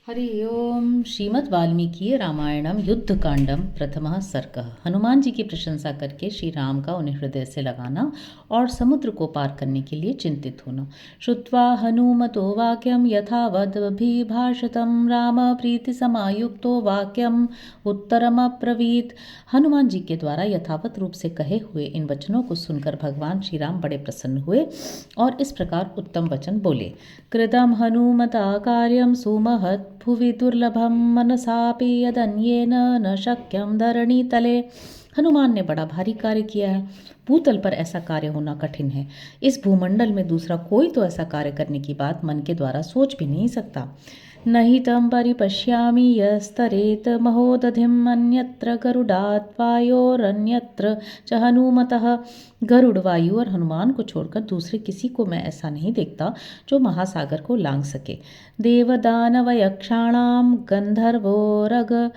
हरि ओम। श्रीमद् वाल्मीकि रामायणम युद्धकांडम प्रथमः सर्गः। हनुमान जी की प्रशंसा करके श्री राम का उन्हें हृदय से लगाना और समुद्र को पार करने के लिए चिंतित होना। श्रुत्वा हनुमतो वाक्यम यथावदभिभाषितं राम प्रीति समायुक्तो वाक्यम उत्तरमब्रवीत्। हनुमान जी के द्वारा यथावत रूप से कहे हुए इन वचनों को सुनकर भगवान श्री राम बड़े प्रसन्न हुए और इस प्रकार उत्तम वचन बोले। कृतं हनुमता कार्यं सुमहत् भुवि दुर्लभम मनसापि यदन्येन न शक्यम धरणीतले। हनुमान ने बड़ा भारी कार्य किया है। भूतल पर ऐसा कार्य होना कठिन है। इस भूमंडल में दूसरा कोई तो ऐसा कार्य करने की बात मन के द्वारा सोच भी नहीं सकता। नहि तं परिपश्यामि यस्तरेत महोदधिम् अन्यत्र गरुडात् वायोरन्यत्र च हनुमतः। गरुड़, वायु और हनुमान को छोड़कर दूसरे किसी को मैं ऐसा नहीं देखता जो महासागर को लांघ सके। देवदानवयक्षाणां गंधर्वोरग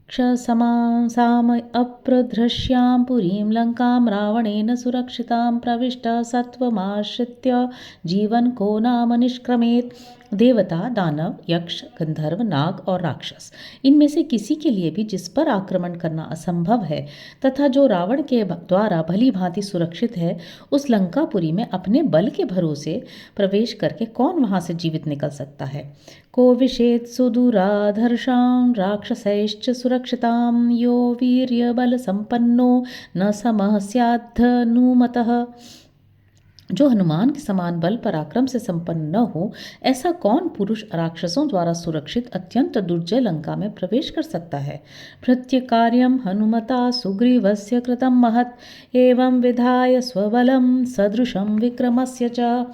क्षसमां अप्रधृष्यां पुरीं लंकां रावणेन सुरक्षितां प्रविष्टः सत्वमाश्रित्य जीवन को नाम निष्क्रमेत्। देवता, दानव, यक्ष, गंधर्व, नाग और राक्षस, इनमें से किसी के लिए भी जिस पर आक्रमण करना असंभव है तथा जो रावण के द्वारा भली भांति सुरक्षित है, उस लंकापुरी में अपने बल के भरोसे प्रवेश करके कौन वहां से जीवित निकल सकता है। को विषेद सुदूराधर्षां राक्षसैश्च सुरक्षितां यो वीर्यबल संपन्नो न समः स्याद्धनुमतः। जो हनुमान के समान बल पराक्रम से संपन्न न हो, ऐसा कौन पुरुष राक्षसों द्वारा सुरक्षित अत्यंत दुर्जय लंका में प्रवेश कर सकता है। प्रत्यकार्यं हनुमता सुग्रीवस्य कृतं महत् एवं विधाय स्वबलं सदृशं विक्रमस्य च।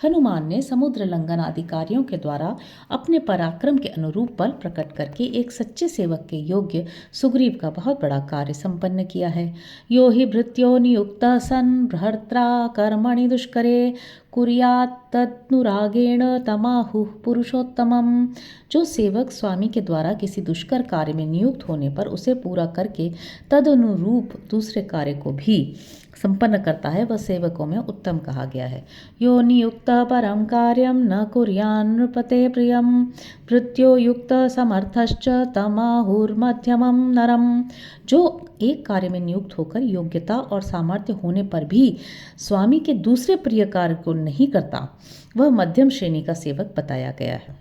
हनुमान ने समुद्र लंघन आदि कार्यों के द्वारा अपने पराक्रम के अनुरूप बल प्रकट करके एक सच्चे सेवक के योग्य सुग्रीव का बहुत बड़ा कार्य संपन्न किया है। यो हि भृत्यो नियुक्तः सन् भर्त्रा कर्मणि दुष्करे कुर्यात् तदनुरागेण तमाहुः पुरुषोत्तमम्। जो सेवक स्वामी के द्वारा किसी दुष्कर कार्य में नियुक्त होने पर उसे पूरा करके तदनुरूप दूसरे कार्य को भी संपन्न करता है, वह सेवकों में उत्तम कहा गया है। यो नियुक्त परम कार्यम न कुर्यान् नृपते प्रियम भृत्यो युक्त समर्थश्च तमाहुर्मध्यमं नरम। जो एक कार्य में नियुक्त होकर योग्यता और सामर्थ्य होने पर भी स्वामी के दूसरे प्रिय कार्य को नहीं करता, वह मध्यम श्रेणी का सेवक बताया गया है।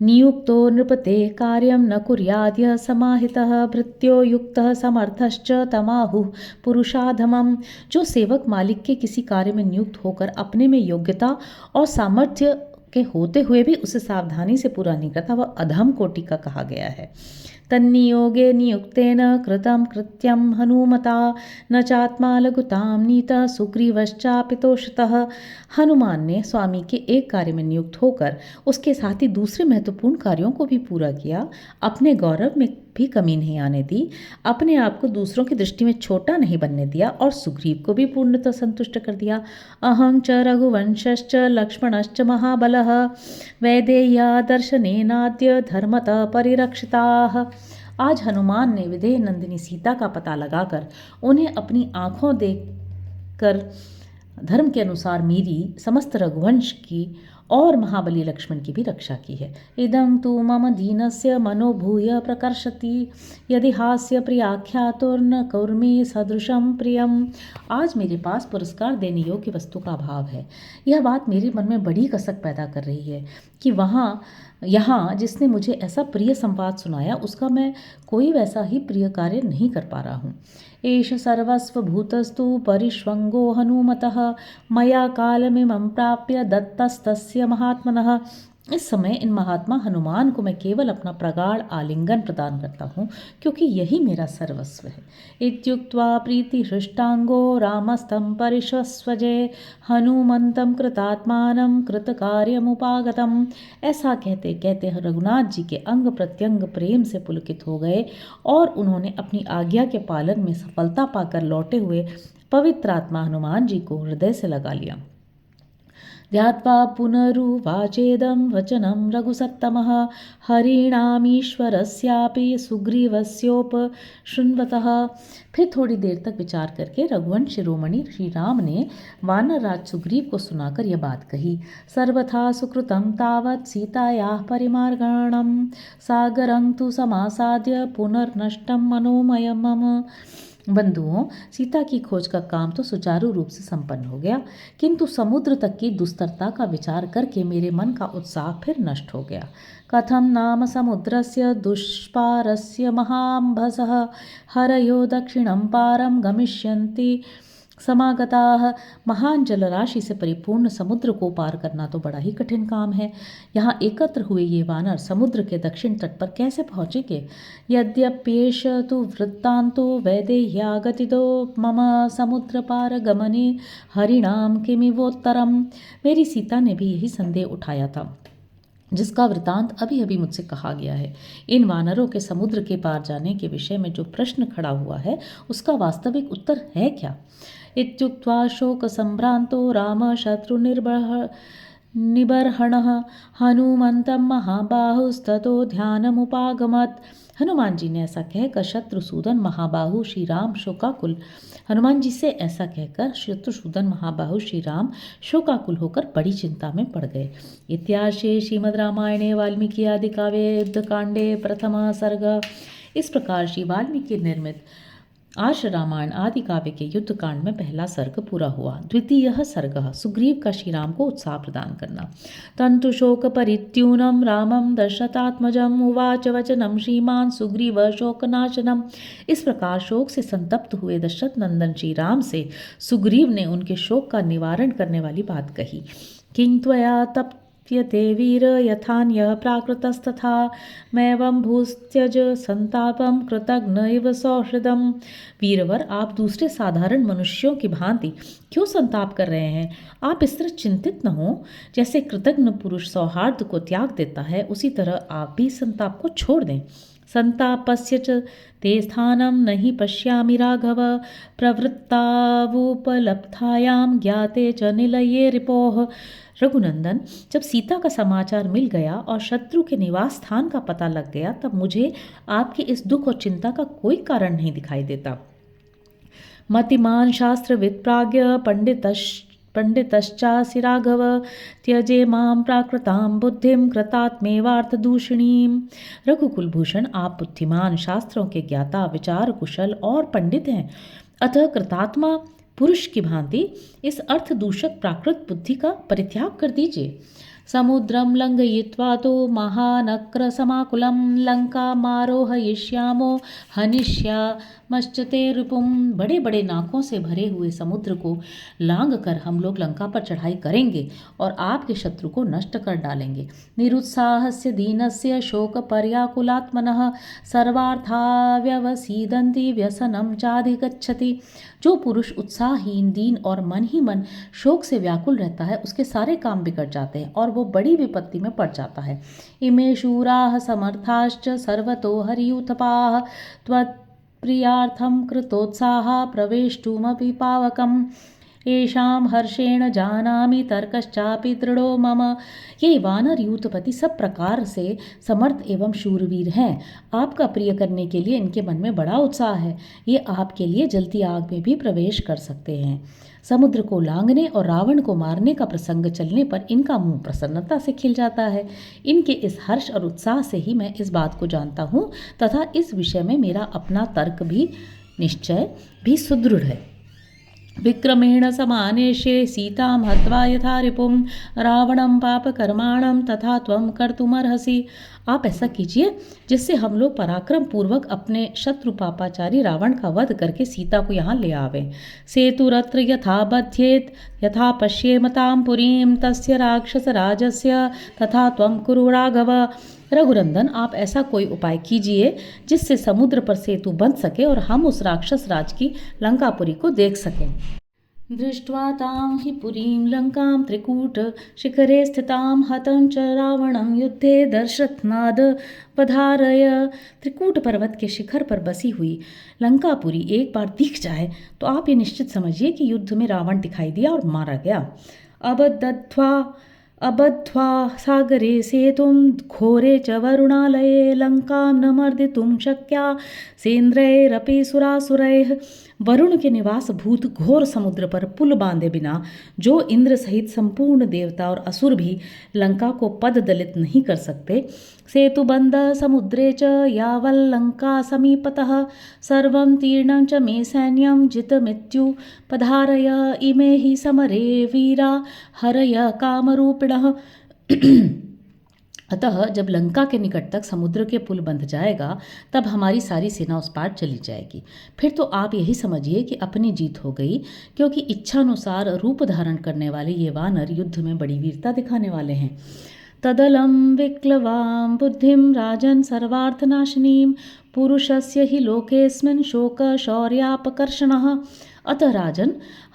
नियुक्तो नृपते कार्यं न कुर्याद्य समाहितः भृत्यो युक्तः समर्थश्च तमाहुः पुरुषाधमम्। जो सेवक मालिक के किसी कार्य में नियुक्त होकर अपने में योग्यता और सामर्थ्य के होते हुए भी उसे सावधानी से पूरा नहीं करता, वह अधम कोटि का कहा गया है। तन्नियोगे नियुक्तेन कृतं कृत्यं हनुमता न चात्मा लघुतां नीतः सुग्रीवश्चापितोषितः। हनुमान ने स्वामी के एक कार्य में नियुक्त होकर उसके साथ ही दूसरे महत्वपूर्ण कार्यों को भी पूरा किया, अपने गौरव में भी कमी नहीं आने दी, अपने आप को दूसरों की दृष्टि में छोटा नहीं बनने दिया और सुग्रीव को भी पूर्णतः संतुष्ट कर दिया। अहं च रघुवंशश्च लक्ष्मणश्च महाबलः वैदेह्या दर्शनेनाद्य धर्मतः परिरक्षिताः। आज हनुमान ने विदेह नंदिनी सीता का पता लगाकर उन्हें अपनी आंखों देखकर धर्म के अनुसार मेरी समस्त रघुवंश की और महाबली लक्ष्मण की भी रक्षा की है। इदं तु मम दीनस्य मनोभूय प्रकर्षति यदि हास्य प्रियाख्यातुर्न कौर्मी सदृशं प्रियम। आज मेरे पास पुरस्कार देने योग्य वस्तु का अभाव है। यह बात मेरे मन में बड़ी कसक पैदा कर रही है कि यहाँ जिसने मुझे ऐसा प्रिय संवाद सुनाया, उसका मैं कोई वैसा ही प्रिय कार्य नहीं कर पा रहा हूँ। एष सर्वस्वभूतस्तु परिष्वंगो हनुमतः मया कालमिमं प्राप्य दत्तस्तस्य महात्मनः। इस समय इन महात्मा हनुमान को मैं केवल अपना प्रगाढ़ आलिंगन प्रदान करता हूँ, क्योंकि यही मेरा सर्वस्व है। इत्युक्त्वा प्रीतिहृष्टांगो रामस्तं परिष्वस्वजे हनुमन्तं कृतात्मानं कृतकार्यमुपागतम्। ऐसा कहते कहते रघुनाथ जी के अंग प्रत्यंग प्रेम से पुलकित हो गए और उन्होंने अपनी आज्ञा के पालन में सफलता पाकर लौटे हुए पवित्र आत्मा हनुमान जी को हृदय से लगा लिया। ध्यात्वा पुनरुवाचेदं वचनं रघुसत्तमः हरिणामीश्वरस्यापि सुग्रीवस्योपशृण्वतः। फिर थोड़ी देर तक विचार करके रघुवंश शिरोमणि श्री राम ने वानर राज सुग्रीव को सुनाकर यह बात कही। सर्वथा सुकृतं तावत् सीतायाः परिमार्गणं सागरं तु समासाद्य पुनर्नष्टं मनोमयं मम। बंधुओं, सीता की खोज का काम तो सुचारू रूप से संपन्न हो गया, किंतु समुद्र तक की दुस्तरता का विचार करके मेरे मन का उत्साह फिर नष्ट हो गया। कथम नाम समुद्रस्य दुष्पारस्य महाम्भसः हरयो दक्षिणं पारं गमिष्यन्ति समागताः। महान जलराशि से परिपूर्ण समुद्र को पार करना तो बड़ा ही कठिन काम है। यहाँ एकत्र हुए ये वानर समुद्र के दक्षिण तट पर कैसे पहुँचेंगे? यद्यप्येष तु वृत्तान्तो वैदेह्यागतितो मम समुद्र पार गमने हरिणाम किमिवोत्तरम। मेरी सीता ने भी यही संदेह उठाया था, जिसका वृतांत अभी अभी मुझसे कहा गया है। इन वानरों के समुद्र के पार जाने के विषय में जो प्रश्न खड़ा हुआ है, उसका वास्तविक उत्तर है क्या? इत्युक्त्वा शोक संभ्रांतो राम शत्रु निबर्हणः हनुमन्तं महाबाहुस्ततो ध्यानमुपागमत्। हनुमान जी ने ऐसा कहकर शत्रुसूदन महाबाहु श्री राम शोकाकुल हनुमान जी से ऐसा कहकर शत्रुसूदन महाबाहु श्री राम शोकाकुल होकर बड़ी चिंता में पड़ गए। इत्यार्षे श्रीमद् रामायणे वाल्मीकि आदि काव्ये युद्धकांडे प्रथम सर्ग। इस प्रकार श्री वाल्मीकि निर्मित आर्ष रामायण आदि काव्य के युद्ध कांड में पहला सर्ग पूरा हुआ। द्वितीय सर्ग सुग्रीव का श्री राम को उत्साह प्रदान करना। तंतु शोक परित्यूनम रामम दशरथात्मजम उवाच वचनम श्रीमान सुग्रीव शोकनाशनम। इस प्रकार शोक से संतप्त हुए दशरथ नंदन श्री राम से सुग्रीव ने उनके शोक का निवारण करने वाली बात कही। किं त्वया तप्यते वीर यथान्यः प्राकृतस्तथा मैवं भूस्त्यज संतापम कृतघ्न इव सौहृदम। वीरवर, आप दूसरे साधारण मनुष्यों की भांति क्यों संताप कर रहे हैं? आप इस तरह चिंतित न हो। जैसे कृतघ्न पुरुष सौहार्द को त्याग देता है, उसी तरह आप भी संताप को छोड़ दें। संतापस्य च ते स्थानं नहि पश्यामि राघव प्रवृत्तावुपलब्धायां ज्ञाते च निलये रिपोः। रघुनंदन, जब सीता का समाचार मिल गया और शत्रु के निवास स्थान का पता लग गया, तब मुझे आपके इस दुख और चिंता का कोई कारण नहीं दिखाई देता। मतिमान शास्त्रविद प्राज्ञ पंडितश्चासि राघव त्यजे मां प्राकृतां बुद्धिं कृतात्मेवार्थदूषिणीं। रघुकुल भूषण, आप बुद्धिमान, शास्त्रों के ज्ञाता, विचार कुशल और पंडित हैं, अतः कृतात्मा पुरुष की भांति इस अर्थ दूषक प्राकृत बुद्धि का परित्याग कर दीजिए। समुद्रम लंघयित्वा तो महानक्र समाकुलम लंकामारोहयिष्यामो हनिष्यामश्चते रिपुम। बड़े बड़े नाकों से भरे हुए समुद्र को लांघ कर हम लोग लंका पर चढ़ाई करेंगे और आपके शत्रु को नष्ट कर डालेंगे। निरुत्साहस्य दीनस्य शोक पर्याकुलात्मनः सर्वार्था व्यवसीदन्ति व्यसनम चाधिगच्छति। जो पुरुष उत्साहहीन, दीन और मन ही मन शोक से व्याकुल रहता है, उसके सारे काम बिगड़ जाते हैं और वो बड़ी विपत्ति में पड़ जाता है। इमे शूराः समर्थाश्च सर्वतो हरियुथपाः त्वत्प्रियार्थं कृतोत्साहा प्रवेष्टुमपि पावकम् येषां हर्षेण जानामि तर्कश्चापि दृढ़ो मम। ये वानर यूथपति सब प्रकार से समर्थ एवं शूरवीर हैं। आपका प्रिय करने के लिए इनके मन में बड़ा उत्साह है। ये आपके लिए जलती आग में भी प्रवेश कर सकते हैं। समुद्र को लांघने और रावण को मारने का प्रसंग चलने पर इनका मुंह प्रसन्नता से खिल जाता है। इनके इस हर्ष और उत्साह से ही मैं इस बात को जानता हूँ तथा इस विषय में मेरा अपना तर्क भी निश्चय भी सुदृढ़ है। विक्रमेण समानेशे सीतां हत्वा यथा रिपुं रावणं पापकर्माणं तथा त्वं कर्तुमर्हसि। आप ऐसा कीजिए जिससे हम लोग पराक्रम पूर्वक अपने शत्रु पापाचारी रावण का वध करके सीता को यहाँ ले आवें। सेतुरत्र यथा बध्येत यथा पश्येमतां पुरीं तस्य राक्षसराजस्य तथा त्वं कुरु राघव। रघुनंदन, आप ऐसा कोई उपाय कीजिए जिससे समुद्र पर सेतु बन सके और हम उस राक्षस राज की लंकापुरी को देख सकें। दृष्ट्वा तां हि पुरीं लंकां त्रिकूट शिखरे स्थितां हतं च रावणं युद्धे दशरथनाद पधारय। त्रिकूट पर्वत के शिखर पर बसी हुई लंकापुरी एक बार दिख जाए तो आप ये निश्चित समझिए कि युद्ध में रावण दिखाई दिया और मारा गया। अबद्ध्वा सागरे सेतुं घोरे च वरुणालये लंकां न मर्दितुं शक्या सेन्द्रैरपि सुरासुरैः। वरुण के निवास भूत घोर समुद्र पर पुल बांधे बिना जो इंद्र सहित संपूर्ण देवता और असुर भी लंका को पद दलित नहीं कर सकते। सेतुबंध समुद्रे च यावल्लंका समीपतः सर्वं तीर्णं च मे सैन्यं जितमित्युपधारय इमे हि समरे वीरा हरय कामरूपिणः। अतः जब लंका के निकट तक समुद्र के पुल बंध जाएगा तब हमारी सारी सेना उस पार चली जाएगी। फिर तो आप यही समझिए कि अपनी जीत हो गई, क्योंकि इच्छानुसार रूप धारण करने वाले ये वानर युद्ध में बड़ी वीरता दिखाने वाले हैं। तदलं विक्लवां बुद्धिं राजन् सर्वार्थनाशिनीं पुरुषस्य हि लोकेऽस्मिन् शोक शौर्यापकर्षणः। अतः राजन,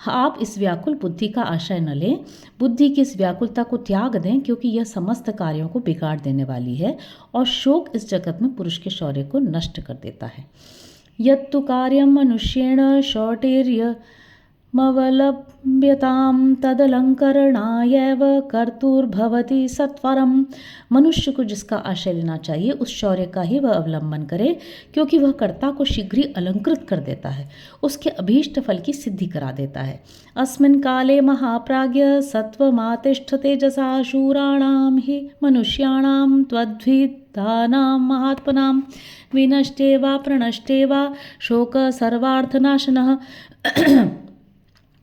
आप इस व्याकुल बुद्धि का आश्रय न लें, बुद्धि की इस व्याकुलता को त्याग दें, क्योंकि यह समस्त कार्यों को बिगाड़ देने वाली है और शोक इस जगत में पुरुष के शौर्य को नष्ट कर देता है। यत्तु कार्यं मनुष्येण शौर्यमवलम्ब्यतां तदलंकरणायैव कर्तुर्भवति सत्वरम्। मनुष्य को जिसका आश्रय लेना चाहिए उस शौर्य का ही वह अवलंबन करे, क्योंकि वह कर्ता को शीघ्र ही अलंकृत कर देता है, उसके अभीष्ट फल की सिद्धि करा देता है। अस्मिन् काले महाप्राज्ञ सत्वमातिष्ठ तेजसा शूराणां हि मनुष्याणां त्वद्विदानां महात्मनां विनष्टे वा प्रणष्टे वा शोक सर्वार्थनाशनः।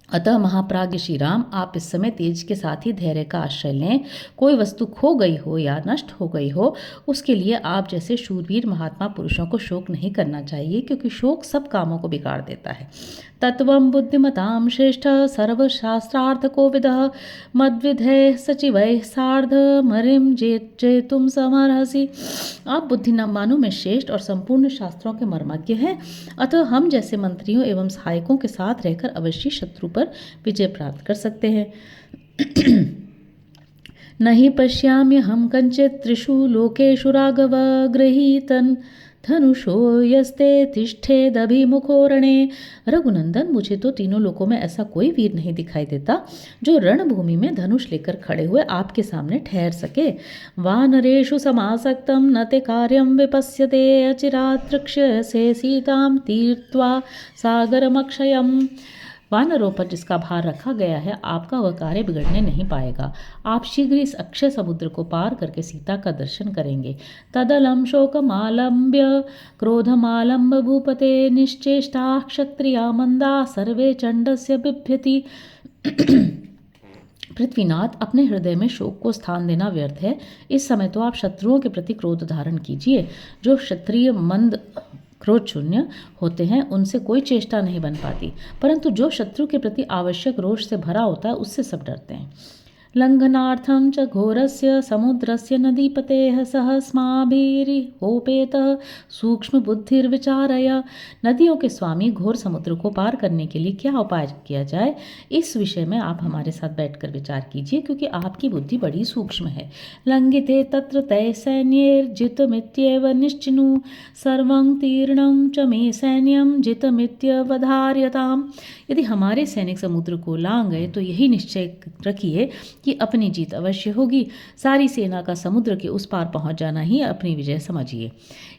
अतः महाप्राज्ञ श्री राम, आप इस समय तेज के साथ ही धैर्य का आश्रय लें। कोई वस्तु खो गई हो या नष्ट हो गई हो, उसके लिए आप जैसे शूरवीर महात्मा पुरुषों को शोक नहीं करना चाहिए, क्योंकि शोक सब कामों को बिगाड़ देता है। तत्वं बुद्धिमतां श्रेष्ठ सर्वशास्त्रार्थ कोविदः मद्विधैः सचिवैः सार्धमरिं जेतुं समर्हसि। आप बुद्धिमानों में श्रेष्ठ और संपूर्ण शास्त्रों के मर्मज्ञ हैं, अतः हम जैसे मंत्रियों एवं सहायकों के साथ रहकर अवश्य शत्रु पर विजय प्राप्त कर सकते हैं। नहि पश्याम्यहं कंचित् त्रिषु लोकेषु राघव गृहीतन् धनुषो यस्ते तिष्ठेदभिमुखो रणे। रघुनंदन, मुझे तो तीनों लोकों में ऐसा कोई वीर नहीं दिखाई देता जो रणभूमि में धनुष लेकर खड़े हुए आपके सामने ठहर सके। वानरेषु समासक्तं न ते कार्यं विपश्यते अचिरात् रक्ष्यसे सीतां तीर्त्वा सागरमक्षयम्। वानरों पर जिसका भार रखा गया है, आपका वह कार्य बिगड़ने नहीं पाएगा। आप शीघ्र इस अक्षय समुद्र को पार करके सीता का दर्शन करेंगे। तदलं शोकमालम्ब्य क्रोधमालम्ब भूपते निश्चेष्टा क्षत्रिया मंदा सर्वे चंडस्य बिभ्यति। पृथ्वीनाथ, अपने हृदय में शोक को स्थान देना व्यर्थ है। इस समय तो आप शत्रुओं के प्रति क्रोध धारण कीजिए। जो क्षत्रिय मंद क्रोध शून्य होते हैं उनसे कोई चेष्टा नहीं बन पाती, परंतु जो शत्रु के प्रति आवश्यक रोष से भरा होता है उससे सब डरते हैं। लंघनार्थं च घोरस्य समुद्रस्य नदीपतेः सहस्माभिर्होपेतः सूक्ष्म बुद्धिर्विचारय। नदियों के स्वामी, घोर समुद्र को पार करने के लिए क्या उपाय किया जाए, इस विषय में आप हमारे साथ बैठकर विचार कीजिए, क्योंकि आपकी बुद्धि बड़ी सूक्ष्म है। लंघिते तत्र तै सैन्यैर्जितमित्येव निश्चिनु सर्वं तीर्णं च मे सैन्यं जितमित्यवधार्यताम्। यदि हमारे सैनिक समुद्र को लांग गए तो यही निश्चय रखिए कि अपनी जीत अवश्य होगी। सारी सेना का समुद्र के उस पार पहुंच जाना ही अपनी विजय समझिए।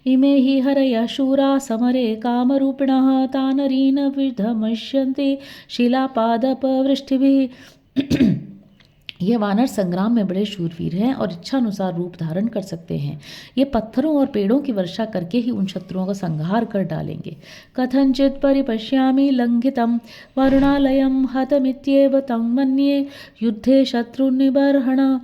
इमे ही हरय शूरा समरे कामरूपिणः तानरीन विधमष्यन्ति शिलापादपवृष्टिभिः। ये वानर संग्राम में बड़े शूरवीर हैं और इच्छानुसार रूप धारण कर सकते हैं। ये पत्थरों और पेड़ों की वर्षा करके ही उन शत्रुओं का संहार कर डालेंगे। कथंचित् परिपश्यामि लंघितं वरुणालयं हतमित्येव तं मन्ये युद्धे शत्रुनिबर्हण।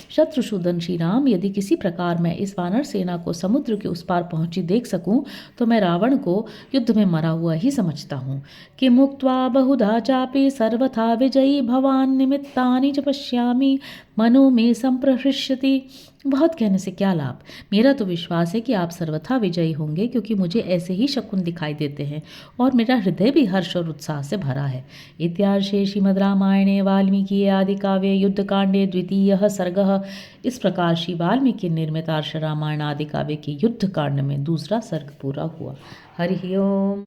शत्रुसूदन श्री राम, यदि किसी प्रकार मैं इस वानर सेना को समुद्र के उस पार पहुंची देख सकूं तो मैं रावण को युद्ध में मरा हुआ ही समझता हूँ। किमुक्त्वा बहुधा चापि सर्वथा विजयी भवान् निमित्तानि च पश्यामि मनो में संप्रहृष्यति। बहुत कहने से क्या लाभ, मेरा तो विश्वास है कि आप सर्वथा विजयी होंगे, क्योंकि मुझे ऐसे ही शकुन दिखाई देते हैं और मेरा हृदय भी हर्ष और उत्साह से भरा है। इत्यार्षे श्रीमद् रामायणे वाल्मीकि आदि काव्ये युद्धकांडे द्वितीयः सर्गः। इस प्रकार श्री वाल्मीकि निर्मित आर्ष रामायण आदि काव्य के युद्ध कांड में दूसरा सर्ग पूरा हुआ। हरि ओम।